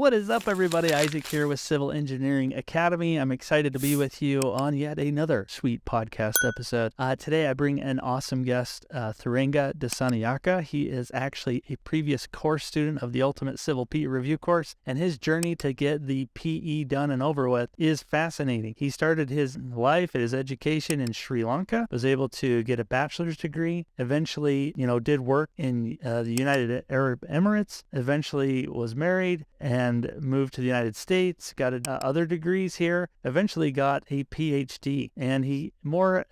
What is up, everybody? Isaac here with Civil Engineering Academy. I'm excited to be with you on yet another sweet podcast episode. Today, I bring an awesome guest, Tharanga Dissanayaka. He is actually a previous course student of the Ultimate Civil PE Review course, and his journey to get the PE done and over with is fascinating. He started his life, his education in Sri Lanka, was able to get a bachelor's degree, eventually, did work in the United Arab Emirates, eventually was married, and moved to the United States, got other degrees here, eventually got a PhD. And he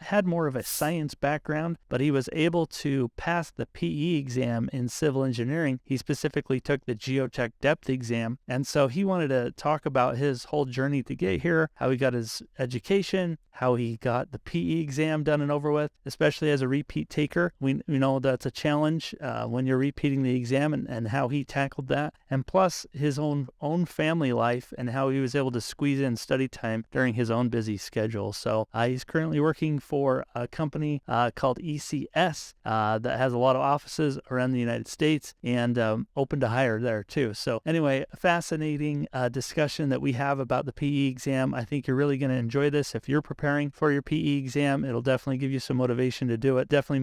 had more of a science background, but he was able to pass the PE exam in civil engineering. He specifically took the Geotech depth exam. And so he wanted to talk about his whole journey to get here, how he got his education, how he got the PE exam done and over with, especially as a repeat taker. We know that's a challenge when you're repeating the exam, and how he tackled that. And plus his own family life and how he was able to squeeze in study time during his own busy schedule. So he's currently working for a company called ECS that has a lot of offices around the United States and open to hire there too. So anyway, a fascinating discussion that we have about the PE exam. I think you're really going to enjoy this. If you're preparing for your PE exam, it'll definitely give you some motivation to do it. Definitely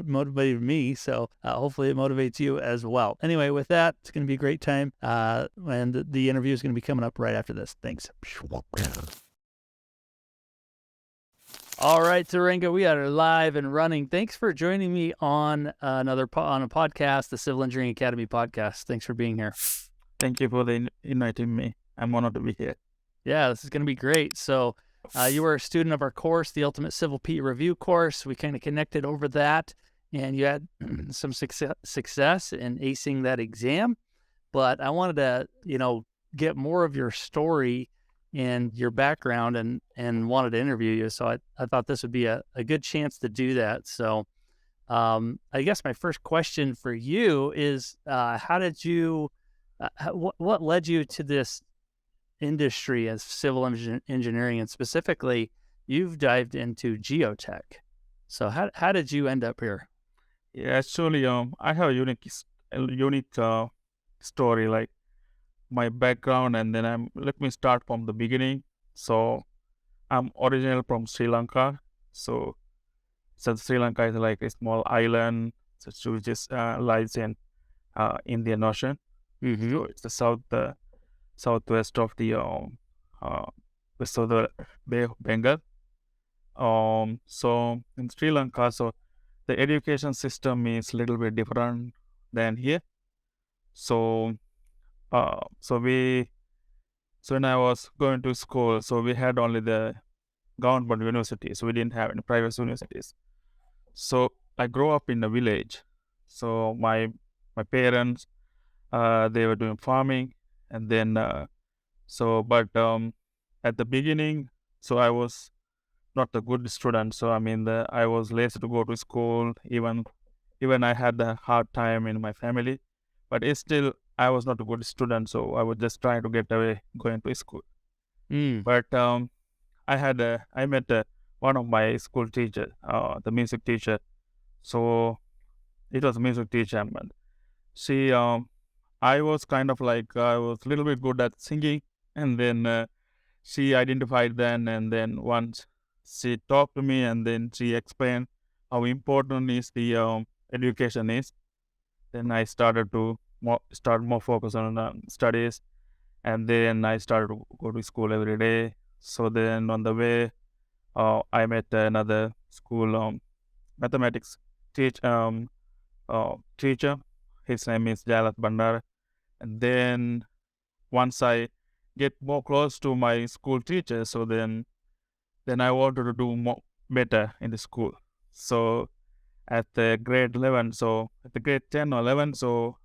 motivated me, so hopefully it motivates you as well. Anyway, with that, it's going to be a great time, and the interview is going to be coming up right after this. Thanks. All right, Tharanga, we are live and running. Thanks for joining me on on a podcast, the Civil Engineering Academy podcast. Thanks for being here. Thank you for inviting me. I'm honored to be here. Yeah, this is going to be great. So you were a student of our course, the Ultimate Civil PE Review course. We kind of connected over that, and you had some success in acing that exam. But I wanted to, get more of your story and your background and wanted to interview you. So I thought this would be a good chance to do that. So I guess my first question for you is, how did you, what led you to this industry as civil engineering, and specifically you've dived into geotech? So how did you end up here? Yeah, actually, I have a unique story, like my background, and then let me start from the beginning. So I'm original from Sri Lanka. So Sri Lanka is like a small island, which is lies in Indian Ocean. Mm-hmm. So it's the southwest of the west of the Bay of Bengal. So in Sri Lanka, so the education system is a little bit different than here. So when I was going to school, so we had only the government universities. We didn't have any private universities. So I grew up in a village. So my parents, they were doing farming, and then at the beginning, so I was not a good student. So I was lazy to go to school. Even I had a hard time in my family, but it's still I was not a good student. So I was just trying to get away going to school. But I met one of my school teachers, the music teacher. So it was a music teacher, and she I was kind of like I was a little bit good at singing, and then she identified then, and then once she talked to me, and then she explained how important is the education is. Then I started to start more focus on studies, and then I started to go to school every day. So then on the way, I met another school mathematics teacher. His name is Jalat Bandar. And then once I get more close to my school teacher, so then I wanted to do better in the school. So at the grade 11, so at the grade 10 or 11, so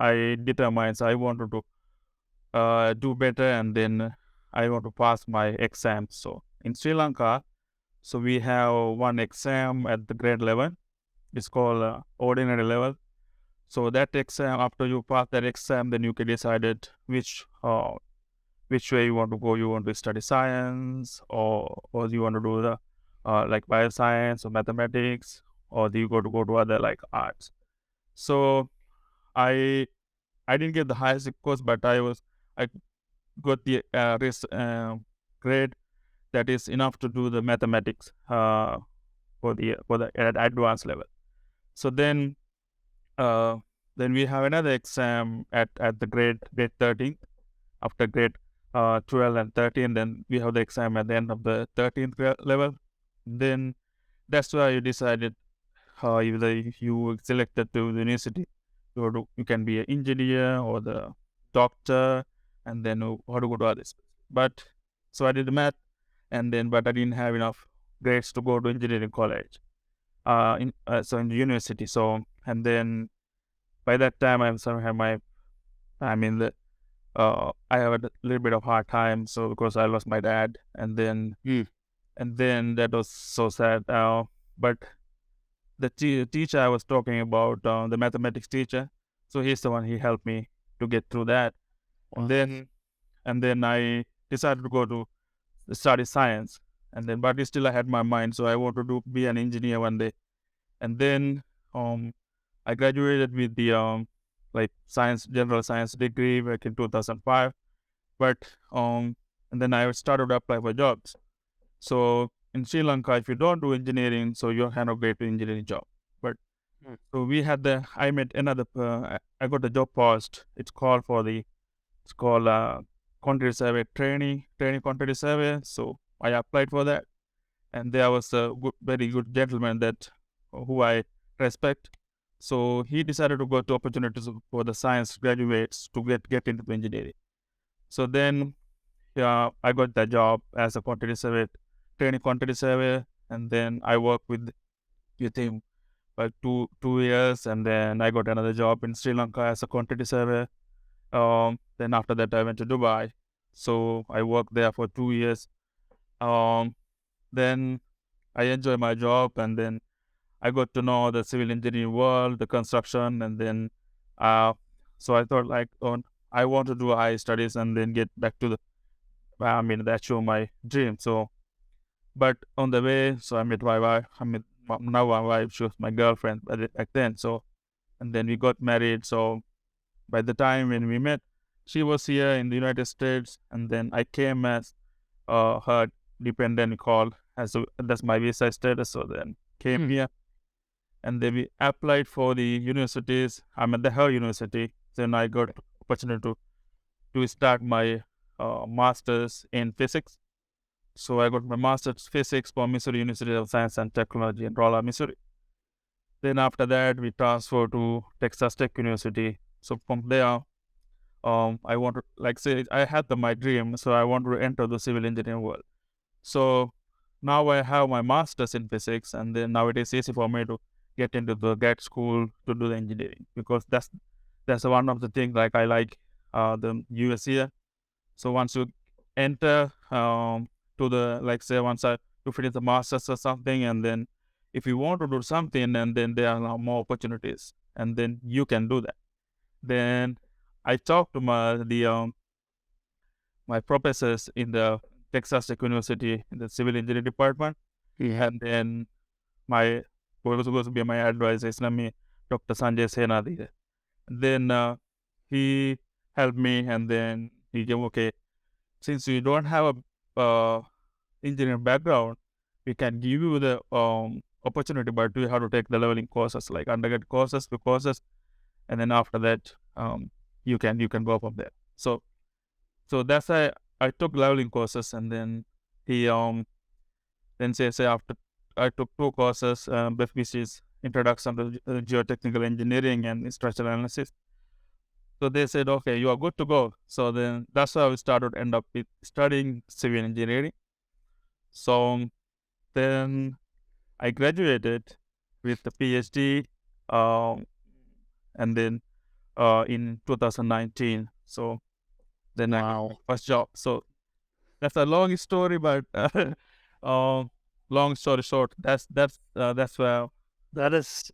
I determined, so I wanted to do better, and then I want to pass my exam. So in Sri Lanka, so we have one exam at the grade 11. It's called ordinary level. So that exam, after you pass that exam, then you can decide which way you want to go. You want to study science, or you want to do the like bioscience or mathematics, or do you go to other like arts. So I didn't get the highest course, but I I got the grade that is enough to do the mathematics for the at advanced level. So then we have another exam at the grade 13. After grade 12 and 13, then we have the exam at the end of the 13th level. Then that's why you decided either you were selected to the university, you can be an engineer or the doctor, and then how to go to others. But so I did the math, and then but I didn't have enough grades to go to engineering college, in the university. So and then by that time I have a little bit of hard time. So because I lost my dad, and then that was so sad. But the teacher I was talking about, the mathematics teacher, so he's the one. He helped me to get through that. Wow. And then I decided to go to study science. And then, but still I had my mind, so I wanted to be an engineer one day. And then I graduated with the general science degree back in 2005. But and then I started to apply for jobs. So in Sri Lanka, if you don't do engineering, so you cannot get to engineering job. But so I met another. I got the job post. It's called quantity survey training quantity survey. So I applied for that, and there was a very good gentleman who I respect. So he decided to go to opportunities for the science graduates to get into engineering. So then I got that job as a training quantity survey, and then I worked with him for two years, and then I got another job in Sri Lanka as a quantity survey. Then after that I went to Dubai, so I worked there for 2 years. Then I enjoyed my job, and then I got to know the civil engineering world, the construction, and then so I thought I want to do high studies and then get back to that's my dream. So, but on the way, so I met my wife. Now my wife, she was my girlfriend back then. So, and then we got married. So, by the time when we met, she was here in the United States, and then I came as her dependent call that's my visa status. So then came here, and then we applied for the universities. I'm at her university. Then I got opportunity to start my master's in physics. So I got my master's physics from Missouri University of Science and Technology in Rolla, Missouri. Then after that, we transferred to Texas Tech University. So from there, I wanted, I had my dream, so I wanted to enter the civil engineering world. So now I have my master's in physics, and then now it is easy for me to get into the grad school to do the engineering, because that's one of the things I like the US here. So once you enter to the once you finish the master's or something, and then if you want to do something, and then there are now more opportunities, and then you can do that. Then I talked to my professors in the Texas Tech University in the civil engineering department, and then who was supposed to be my advisor, his name is Dr. Sanjay Senadi. Then he helped me, and then he gave, okay, since you don't have a engineering background, we can give you the opportunity, but you have to take the leveling courses, like undergrad courses, and then after that, you can go from there. So that's why I took leveling courses, and then he then say after I took 2 courses, which is Introduction to Geotechnical Engineering and Structural Analysis. So they said, okay, you are good to go. So then that's how I end up with studying civil engineering. So then I graduated with the PhD, and then in 2019. So then I got my first job. So that's a long story, but long story short, that's where. That is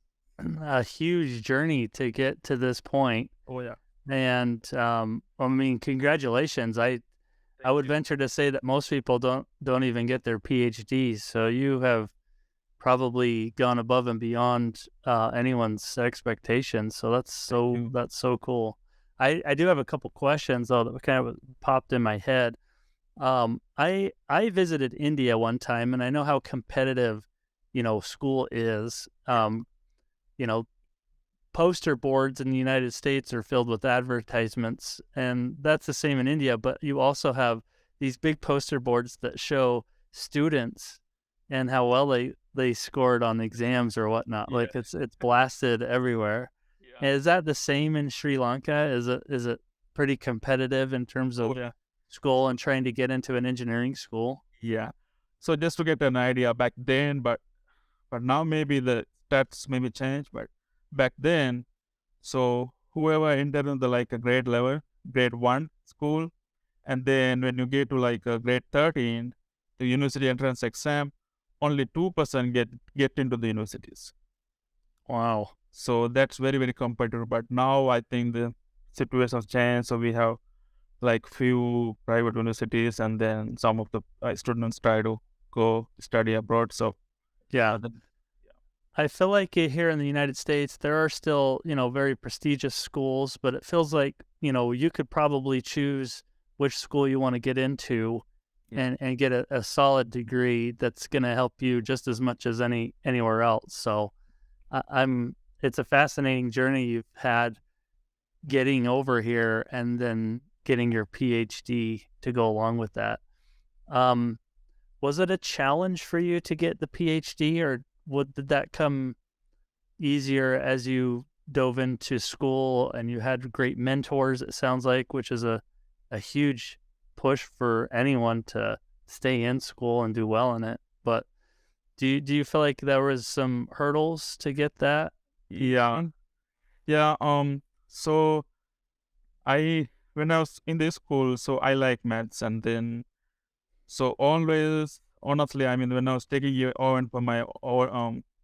a huge journey to get to this point. Oh yeah. And congratulations. I would venture to say that most people don't even get their PhDs. So you have probably gone above and beyond anyone's expectations. So that's so cool. I do have a couple questions though that kind of popped in my head. I visited India one time, and I know how competitive, school is. You know, poster boards in the United States are filled with advertisements, and that's the same in India. But you also have these big poster boards that show students and how well they scored on exams or whatnot. Yeah, Like it's blasted everywhere. yeah. Is that the same in Sri Lanka? Is it pretty competitive in terms Oh of yeah, school and trying to get into an engineering school? yeah. So just to get an idea back then, but now maybe the stats maybe change, but back then, so whoever entered in the like a grade level, grade 1 school, and then when you get to like a grade 13, the university entrance exam, only 2% get into the universities. Wow. So that's very very competitive. But now I think the situation has changed. So we have like few private universities, and then some of the students try to go study abroad. So Yeah. then, I feel like here in the United States, there are still, very prestigious schools, but it feels like, you could probably choose which school you want to get into yeah, and get a solid degree that's going to help you just as much as anywhere else. So it's a fascinating journey you've had getting over here and then getting your PhD to go along with that. Um, was it a challenge for you to get the PhD, or did that come easier as you dove into school and you had great mentors, it sounds like, which is a huge push for anyone to stay in school and do well in it. But do you feel like there was some hurdles to get that? yeah, yeah. So I when I was in this school, so I like maths, and then so always honestly, I mean, when I was taking it on for my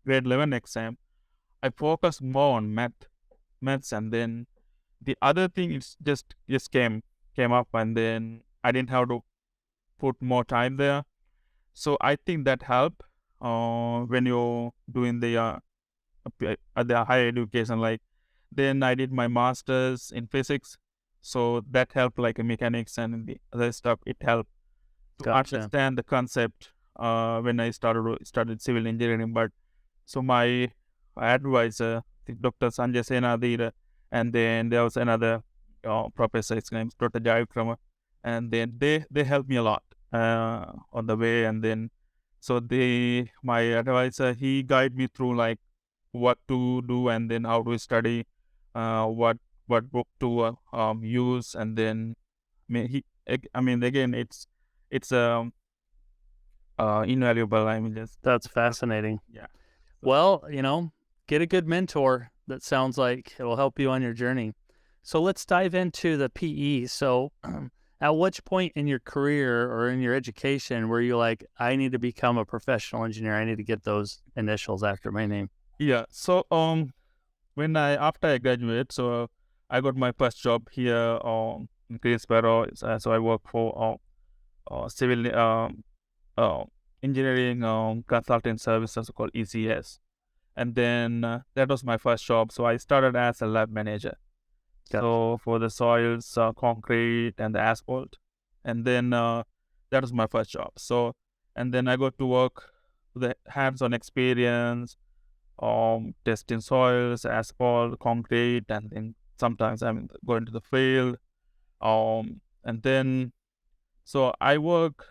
grade 11 exam, I focused more on maths, and then the other thing is just came up, and then I didn't have to put more time there. So I think that helped when you're doing the higher education. Like then I did my masters in physics, so that helped like mechanics and the other stuff. It helped to Gotcha. understand the concept when I started civil engineering. But so my advisor, Dr. Sanjay Senadira, and then there was another professor, his name is Dr. Jayakrama, and then they helped me a lot on the way. And then so my advisor, he guided me through like what to do, and then how to study, what book to use, and then I mean again it's invaluable. I mean just That's fascinating. yeah. So Well, get a good mentor. That sounds like it'll help you on your journey. So let's dive into the PE. So, at which point in your career or in your education were you like, I need to become a professional engineer? I need to get those initials after my name. yeah, so when I after I graduate, so I got my first job here in Greensboro. So I work for civil uh, engineering consulting services called ECS, and then that was my first job. So I started as a lab manager. Gotcha. So for the soils, concrete, and the asphalt, and then that was my first job. So and then I got to work with the hands-on experience, testing soils, asphalt, concrete, and then sometimes I'm going to the field. And then so I work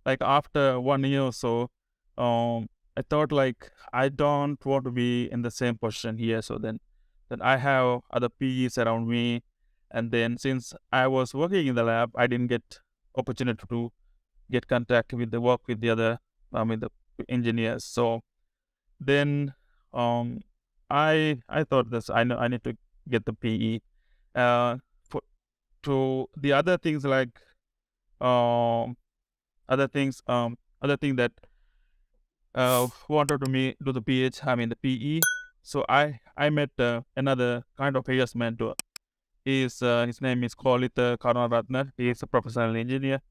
like after 1 year or so. I thought like I don't want to be in the same position here. So then I have other PEs around me, and then since I was working in the lab, I didn't get opportunity to get contact with the work with the other, the engineers. So then I thought this I know I need to get the PE. For to the other things like um other things other thing that wanted to me do the the PE. So I met another kind of PS mentor. His name is Kolita Karunaratne. He is a professional engineer.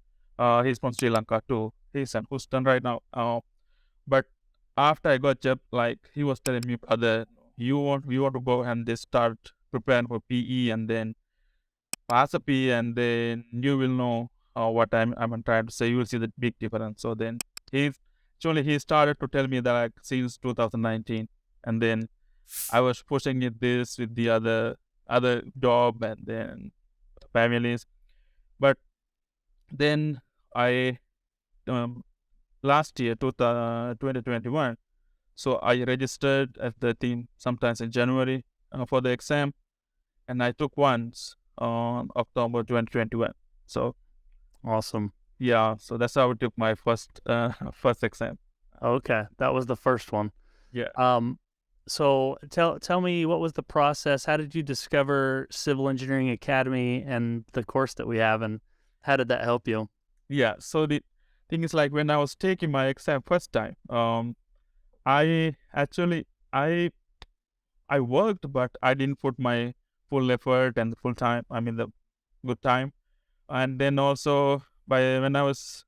He's from Sri Lanka too. He's in Houston right now. But after I got job, like he was telling me, brother, you want to go and just start preparing for PE, and then philosophy, and then you will know what I'm trying to say. You will see the big difference. So then he started to tell me that like since 2019, and then I was pushing it this with the other job and then families. But then I um, last year 2021, so I registered at the team sometimes in January for the exam, and I took once on October 2021. So Awesome. yeah, so that's how I took my first first exam. Okay, that was the first one. Yeah. So tell me, what was the process? How did you discover Civil Engineering Academy and the course that we have, and how did that help you? Yeah. So the thing is, like, when I was taking my exam first time, I actually I worked, but I didn't put my full effort and the full time. I mean the good time. And then also by when I was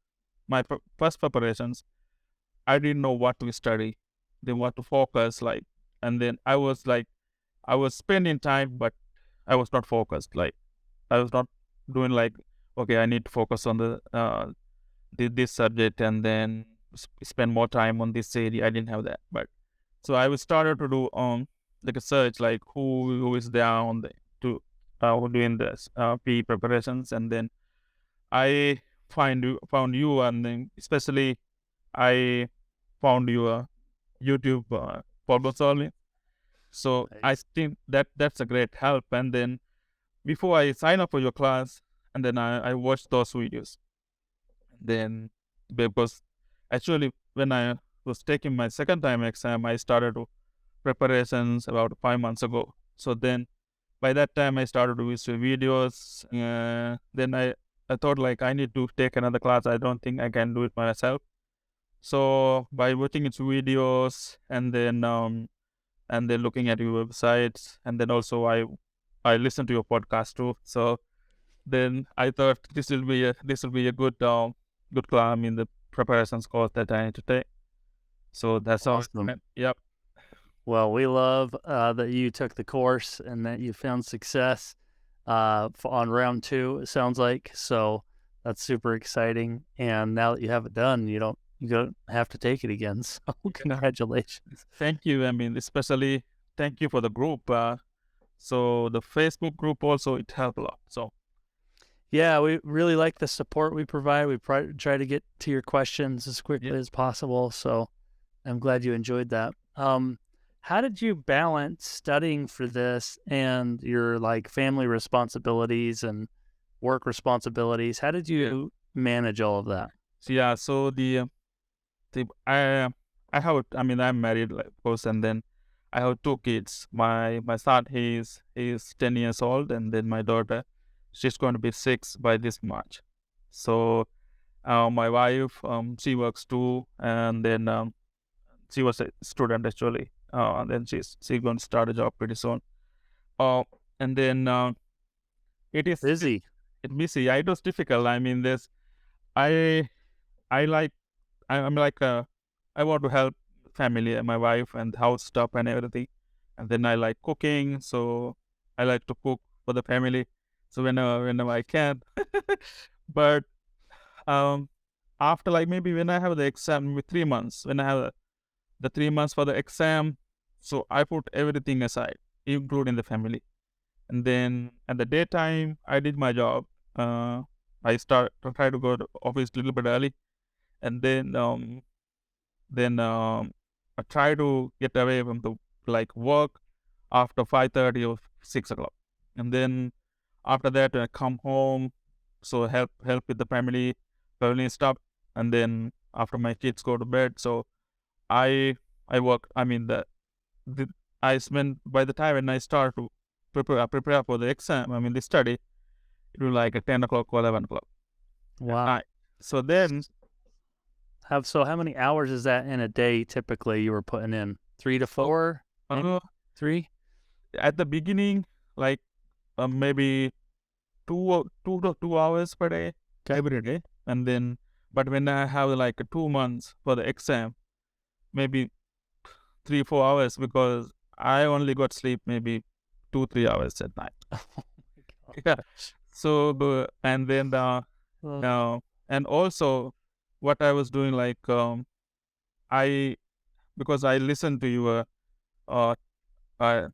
my first preparations, I didn't know what to study, then what to focus like, and then I was spending time, but I was not focused. Like I was not doing like, okay, I need to focus on this subject and then spend more time on this area. I didn't have that, but so I was started to do like a search, like who is there on the to who doing this PE preparations, and then I found you, and then especially I found your YouTube problem solving. So I Nice. think that's a great help. And then before I sign up for your class, and then I watched those videos. Then because actually when I was taking my second time exam, I started preparations about 5 months ago. So then by that time I started to watch videos. Then I thought like I need to take another class. I don't think I can do it myself. So by watching its videos and then looking at your websites, and then also I listened to your podcast too. So then I thought this will be a good class in the preparations course that I need to take. So that's how it Awesome. went. Yep. Well, we love that you took the course and that you found success on round 2. It sounds like so. That's super exciting. And now that you have it done, you don't have to take it again. So congratulations. Thank you. I mean, especially thank you for the group. So the Facebook group also, it helped a lot. So Yeah, we really like the support we provide. We try to get to your questions as quickly yeah. as possible. So I'm glad you enjoyed that. How did you balance studying for this and your like family responsibilities and work responsibilities? How did you manage all of that? So yeah, so the I have, I mean, I'm married, like, of course, and then I have two kids. My son, he's 10 years old, and then my daughter, she's going to be 6 by this March. So my wife, she works too, and then she was a student actually, and then she's going to start a job pretty soon. Uh, and then it is Busy. it busy. Yeah, it was difficult. I mean, this I I like I'm like I want to help family and my wife and house stuff and everything, and then I like cooking, so I like to cook for the family. So whenever I can, but um after like maybe when I have the exam, maybe 3 months, when I have the 3 months for the exam, so I put everything aside, including the family, and then at the daytime I did my job. I start to try to go to office a little bit early, and then I try to get away from the like work after 5:30 or 6 o'clock, and then after that I come home, so help with the family stuff, and then after my kids go to bed, so I I work. I mean the I spend by the time when I start to prepare for the exam. I mean the study, it will like at 10 o'clock or 11 o'clock at Wow. night. So then How many hours is that in a day typically you were putting in? 3 to so 4? uh, 3? at the beginning, like maybe 2 to 2 hours per day Okay. every day, and then but when I have like 2 months for the exam, maybe 3 4 hours, because I only got sleep maybe 2 3 hours at night. Oh my Yeah. gosh. So and then and also what I was doing, like I because I listened to your uh, uh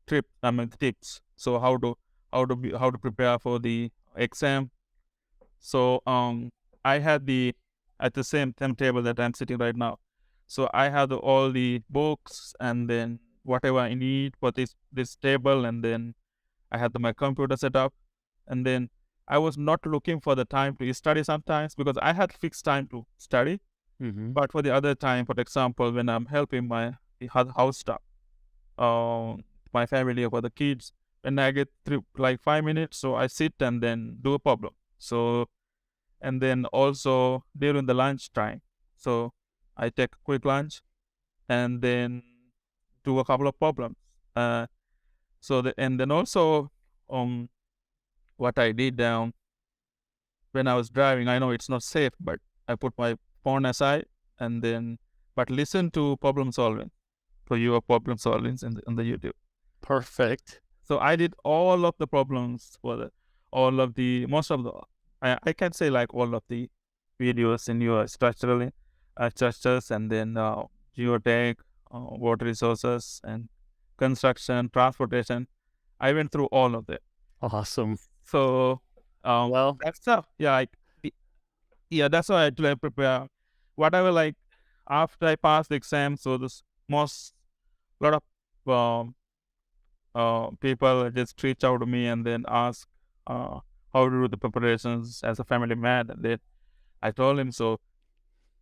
tips. So how to prepare for the exam. So I had the at the same timetable that I'm sitting right now. So I have all the books and then whatever I need for this table, and then I had my computer set up, and then I was not looking for the time to study sometimes because I had fixed time to study. Mm-hmm. But for the other time, for example, when I'm helping the house stuff, my family or for the kids, when I get through like 5 minutes, so I sit and then do a problem. So and then also during the lunch time, so I take a quick lunch and then do a couple of problems. And then also um what I did when I was driving, I know it's not safe, but I put my phone aside and then but listen to problem solving for your problem solvings in the YouTube. Perfect. So I did all of the problems for all of the most of the I can say like all of the videos in your structures, and then geotech, water resources, and construction, transportation. I went through all of that. Awesome. So Well, that's stuff. Yeah, that's why I actually prepare whatever, like after I pass the exam. So this most lot of people just reach out to me and then ask how to do the preparations as a family man, and then I told him so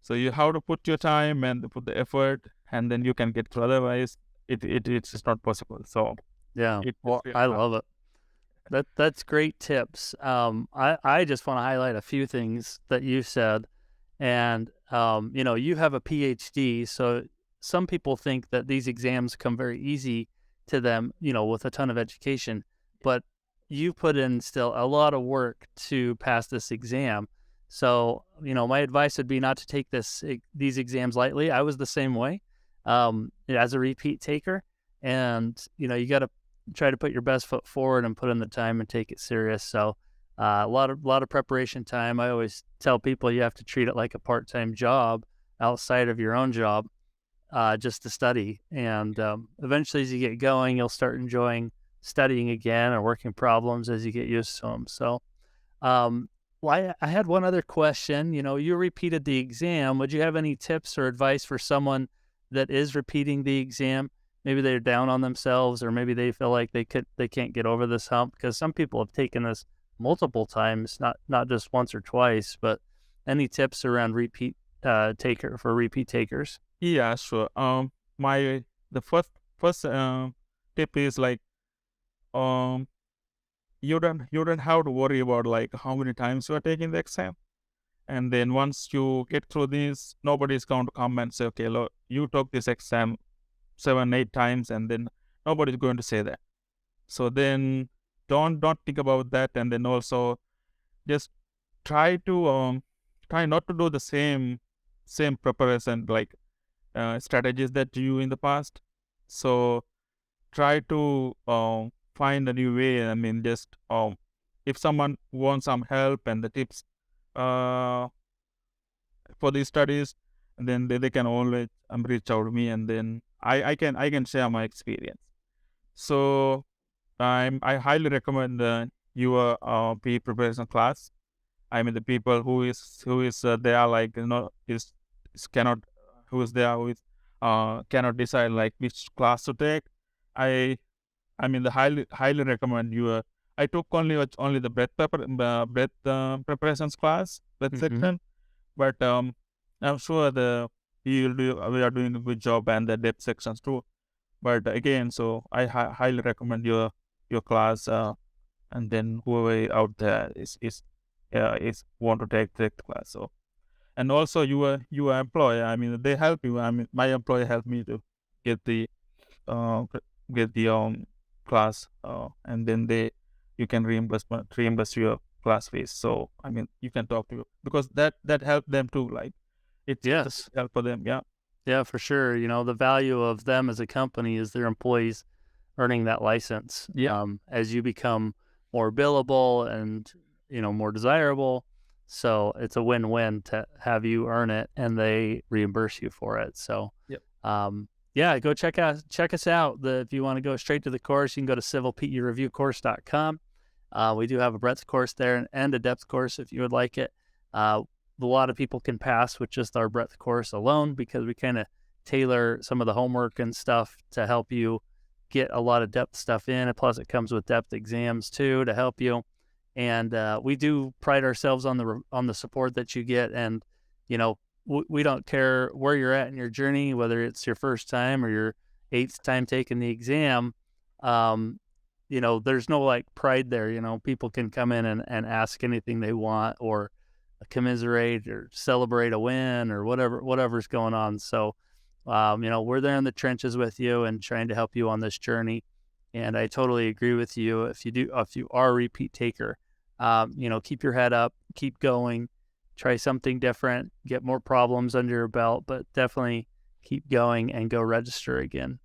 you have to put your time and put the effort, and then you can get through. Otherwise, it's just not possible. So yeah. it's Well, really I hard. love it. That's great tips. I just want to highlight a few things that you said. And, you have a PhD, so some people think that these exams come very easy to them, with a ton of education. But you put in still a lot of work to pass this exam. So, my advice would be not to take these exams lightly. I was the same way as a repeat taker. And, you got to try to put your best foot forward and put in the time and take it serious. So, a lot of preparation time. I always tell people you have to treat it like a part-time job outside of your own job, just to study. And eventually, as you get going, you'll start enjoying studying again or working problems as you get used to them. So, well, I had one other question. You repeated the exam. Would you have any tips or advice for someone that is repeating the exam? Maybe they're down on themselves, or maybe they feel like they can't get over this hump, because some people have taken this multiple times, not just once or twice. But any tips around repeat takers? Yeah, sure. My the first tip is like um you don't have to worry about like how many times you are taking the exam. And then once you get through this, nobody's going to come and say, okay, look, you took this exam 7, 8 times, and then nobody's going to say that. So then don't think about that, and then also just try to try not to do the same preparation, like strategies that you in the past. So try to find a new way. I mean, just if someone wants some help and the tips uh, for these studies, and then they can always reach out to me, and then I can share my experience. So I highly recommend your PE preparation class. I mean, the people who is they are like, is cannot who is there who is cannot decide like which class to take. I I mean, the highly recommend you. I took only the breath preparations class, breath Mm-hmm. section, but I'm sure we are doing a good job, and the depth sections too. But again, so I highly recommend your class, and then whoever out there is want to take the class. So, and also your employer, I mean, they help you. I mean, my employer helped me to get the uh get the class, and then you can reimburse your class fees. So I mean, you can talk to you because that helped them too. Like it's a big Yes. help for them. Yeah. Yeah, for sure. The value of them as a company is their employees earning that license. Yeah. As you become more billable and, more desirable. So it's a win-win to have you earn it and they reimburse you for it. So, Yep. yeah, go check us out. If you want to go straight to the course, you can go to civilpereviewcourse.com. We do have a breadth course there and a depth course if you would like it. A lot of people can pass with just our breadth course alone because we kind of tailor some of the homework and stuff to help you get a lot of depth stuff in. And plus, it comes with depth exams too to help you. And we do pride ourselves on the support that you get. And we don't care where you're at in your journey, whether it's your first time or your 8th time taking the exam. There's no like pride there. People can come in and ask anything they want or commiserate or celebrate a win or whatever's going on. So, we're there in the trenches with you and trying to help you on this journey. And I totally agree with you. If you are a repeat taker, keep your head up, keep going, try something different, get more problems under your belt, but definitely keep going and go register again.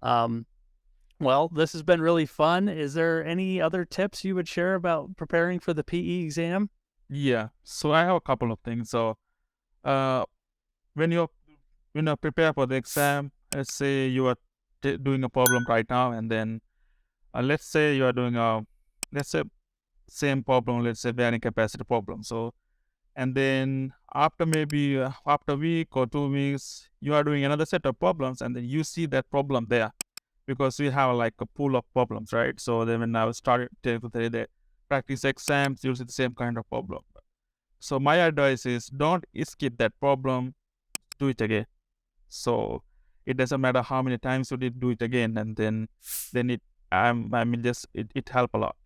Well, this has been really fun. Is there any other tips you would share about preparing for the PE exam? Yeah. So I have a couple of things. So, when you prepare for the exam, let's say you are doing a problem right now, and then let's say you are doing let's say same problem, let's say bearing capacity problem. So, and then after maybe after a week or 2 weeks, you are doing another set of problems, and then you see that problem there because we have like a pool of problems, right? So then when I started to the practice exams, you'll see the same kind of problem. So my advice is don't skip that problem, do it again. So it doesn't matter how many times you did do it again, and then it it help a lot.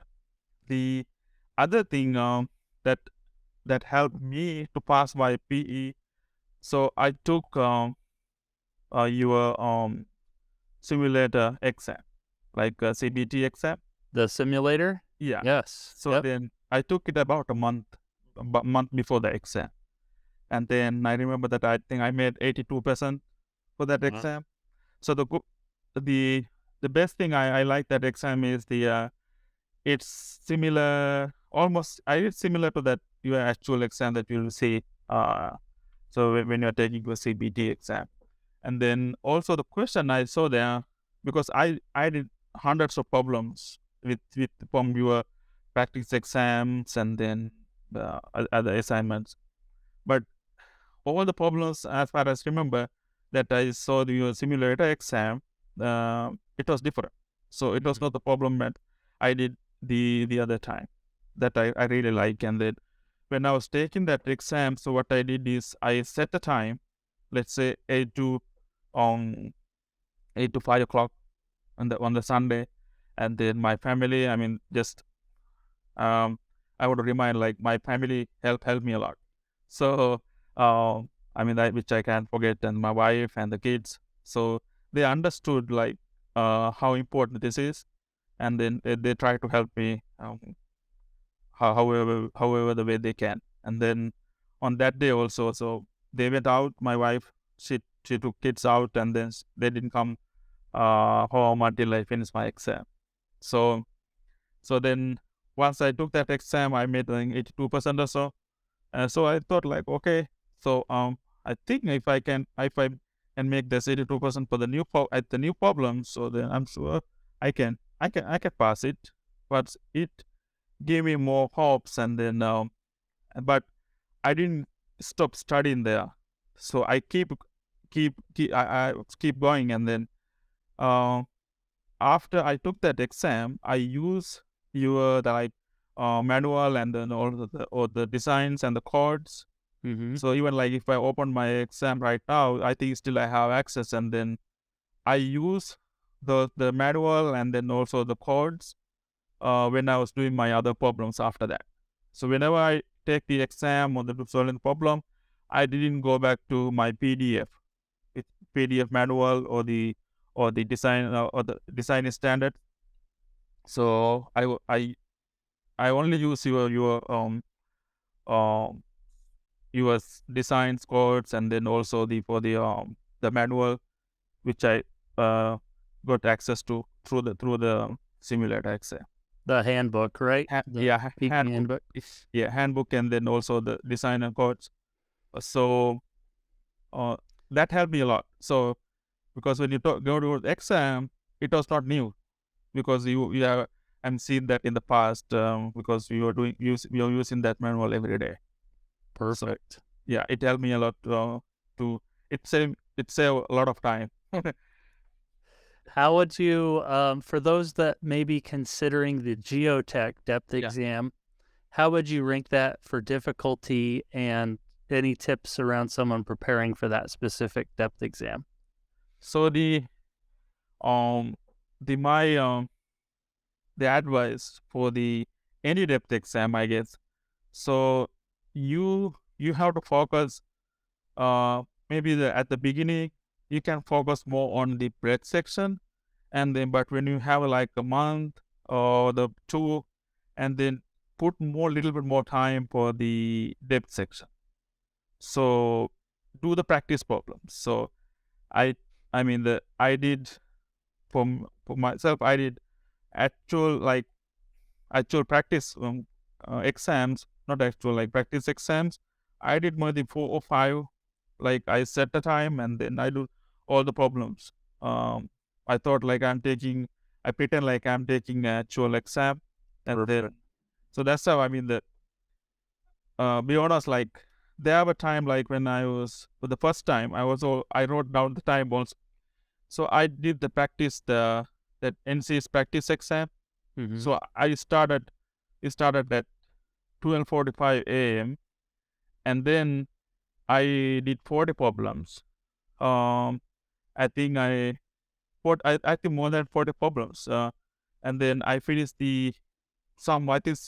The other thing that helped me to pass my PE, so I took your simulator exam, like a CBT exam. The simulator? Yeah. Yes. So then I took it about a month before the exam, and then I remember that I think I made 82% for that exam. So the best thing I like that exam is it's similar, almost it's similar to that your actual exam that you'll see. So when you're taking your CBT exam, and then also the question I saw there, because I did hundreds of problems with from your practice exams and then the other assignments, but all the problems, as far as remember, that I saw your simulator exam, it was different. So it was not the problem that I did the other time that I really like. And then when I was taking that exam, so what I did is I set the time, let's say 8 to 5 o'clock on the Sunday, and then my family, I mean, just I would remind like my family helped me a lot. So which I can't forget, and my wife and the kids. So they understood like how important this is, and then they try to help me however the way they can. And then on that day also, so they went out. My wife, she took kids out, and then they didn't come home until I finished my exam. So then once I took that exam, I made like 82% or so. So I thought like, okay, so I think if I can make this 82% for the new problem, so then I'm sure I can pass it. But it gave me more hopes, and then but I didn't stop studying there. So I keep going, and then after I took that exam, I use the manual and then all the designs and the codes. Mm-hmm. So even like if I open my exam right now, I think still I have access, and then I use the manual and then also the codes when I was doing my other problems after that. So whenever I take the exam or the solving problem, I didn't go back to my PDF, manual or the design or the design standard. So I only use your designs codes, and then also the manual, which I got access to through the simulator exam. The handbook, right? Peak handbook. Yeah, handbook, and then also the designer codes. So that helped me a lot. So because when you go to the exam, it was not new because you have and seen that in the past because we were using that manual every day. Perfect. So, yeah, it helped me a lot to it saved a lot of time. How would you, for those that may be considering the Geotech depth exam, how would you rank that for difficulty, and any tips around someone preparing for that specific depth exam? So the my the advice for the any depth exam, I guess. So you have to focus maybe at the beginning you can focus more on the breadth section, and then but when you have like a month or the two, and then put little bit more time for the depth section. So do the practice problems. So I I mean the I did for myself, I did actual actual practice exams, not actual like practice exams. I did maybe 4 or 5. Like I set the time and then I do all the problems. I thought like I pretend like I'm taking an actual exam, and then so that's how I mean that. Be honest, like there were time like when I was for the first time I wrote down the time also. So I did the practice that NC's practice exam. Mm-hmm. So it started at 12:45 a.m. and then I did 40 problems. I think I think more than 40 problems. And then I finished I think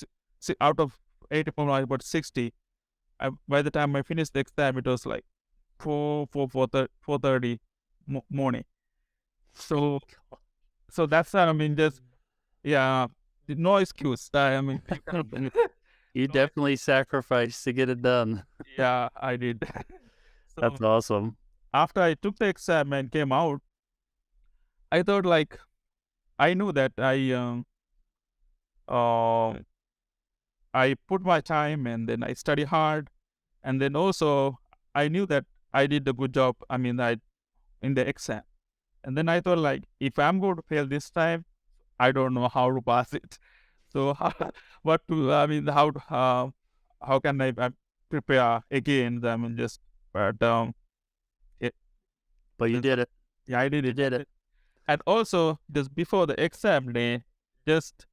out of 80 problems, I got 60. By the time I finished the exam, it was like 4:30 morning. So that's I mean just yeah, no excuse. I mean You definitely sacrificed to get it done. yeah, I did. That's So awesome. after I took the exam and came out, I thought like I knew that uh, I put my time and then I study hard, and then also I knew that I did a good job. I mean, I in the exam, and then I thought like if I'm going to fail this time, I don't know how to pass it. So how can I prepare again? I mean, just but it, But you did it. yeah, I did You it. did it. And also just before the exam day, just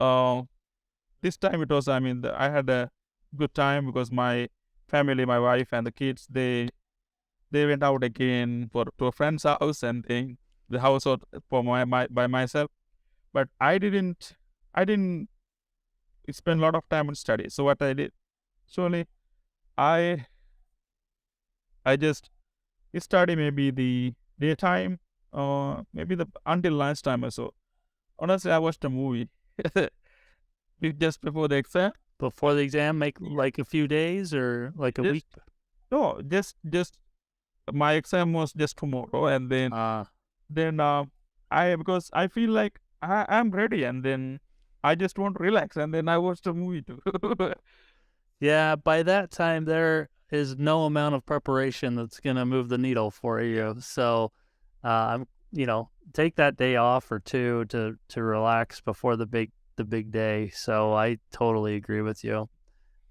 uh, this time it was I had a good time because my family, my wife and the kids, they went out again to a friend's house, and the house was for my by myself. But I didn't spend a lot of time on study. So what I did, actually, I I just study maybe the daytime, maybe the until lunchtime or so. Honestly, I watched a movie just before the exam. Before the exam, make like a few days or like a Just week? no, just my exam was just tomorrow, and then I because I feel like I'm ready, and then I just want to relax, and then I watched a movie too. Yeah, by that time there is no amount of preparation that's gonna move the needle for you. So, I'm take that day off or two to relax before the big day. So I totally agree with you.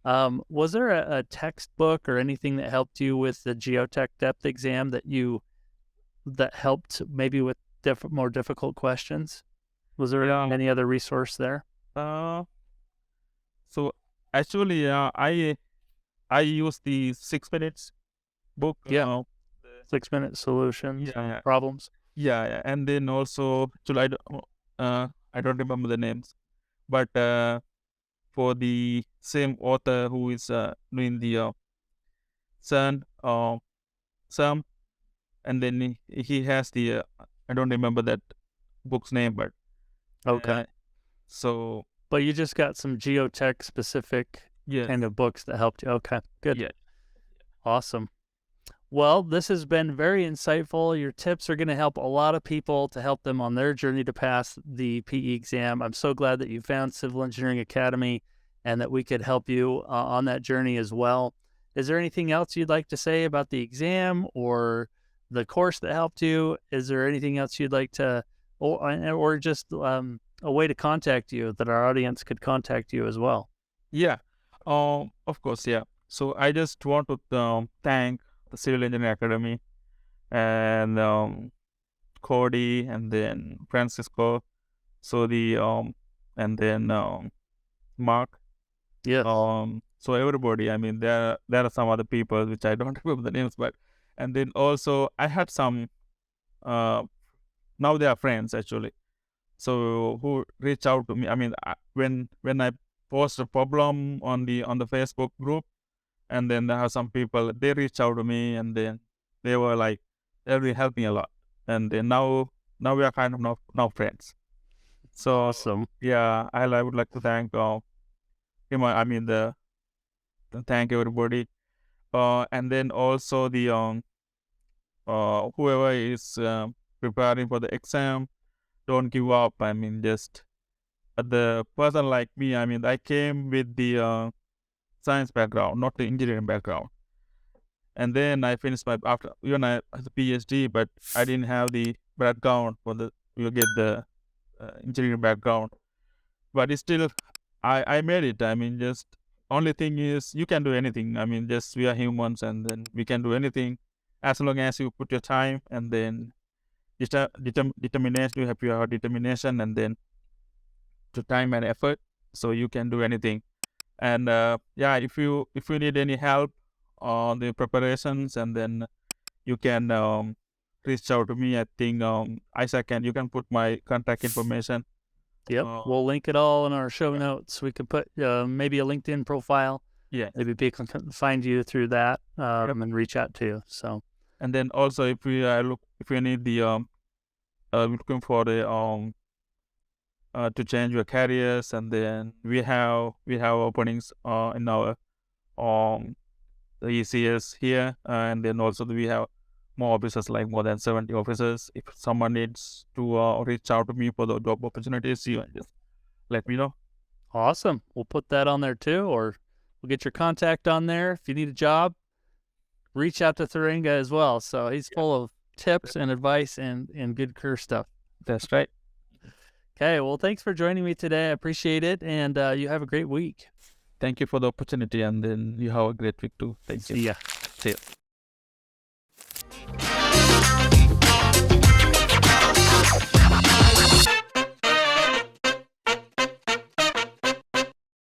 Was there a textbook or anything that helped you with the Geotech depth exam that helped maybe with more difficult questions? Was there Yeah. any other resource there? So actually, I use the 6 minutes book. Yeah. 6-minute solutions, Yeah. problems. Yeah, and then also actually I don't remember the names, but for the same author who is doing the Sun Sam, and then he has the I don't remember that book's name, but Okay. So But you just got some Geotech specific yes, kind of books that helped you. Okay, good. yeah. Awesome. Well, this has been very insightful. Your tips are going to help a lot of people to help them on their journey to pass the PE exam. I'm so glad that you found Civil Engineering Academy and that we could help you on that journey as well. Is there anything else you'd like to say about the exam or the course that helped you? Is there anything else you'd like to, or just a way to contact you that our audience could contact you as well? Yeah, of course, yeah. So I just want to thank the Civil Engineering Academy and Cody and then Francisco, so and then Mark. Yes. So everybody, I mean, there are some other people which I don't remember the names, but and then also I had some now they are friends actually. So who reach out to me? I mean, when I post a problem on the Facebook group, and then there are some people they reach out to me, and then they were like they really helped me a lot, and then now we are kind of now friends. So Awesome. yeah, I would like to thank him. I mean thank everybody, and then also the whoever is preparing for the exam, don't give up. I mean, just the person like me. I mean, I came with the science background, not the engineering background, and then I finished my after even I had a PhD, but I didn't have the background for the you get the engineering background. But it's still, I made it. I mean, just only thing is you can do anything. I mean, just we are humans, and then we can do anything as long as you put your time and then determination. You have your determination and then to time and effort, so you can do anything. And yeah, if you need any help on the preparations, and then you can reach out to me. I think Isaac, you can put my contact information. Yep. We'll link it all in our show notes. We could put maybe a LinkedIn profile. Yeah. Maybe people can find you through that and reach out to you. So. And then also if you need the looking for the to change your careers, and then we have openings in our the ECS here, and then also we have more officers, like more than 70 officers. If someone needs to reach out to me for the job opportunities, you just let me know. Awesome. We'll put that on there too, or we'll get your contact on there. If you need a job, reach out to Tharanga as well. So he's full of tips and advice and good career stuff. That's right. Okay. Well, thanks for joining me today. I appreciate it. And you have a great week. Thank you for the opportunity, and then you have a great week too. Thank you. See ya. See ya.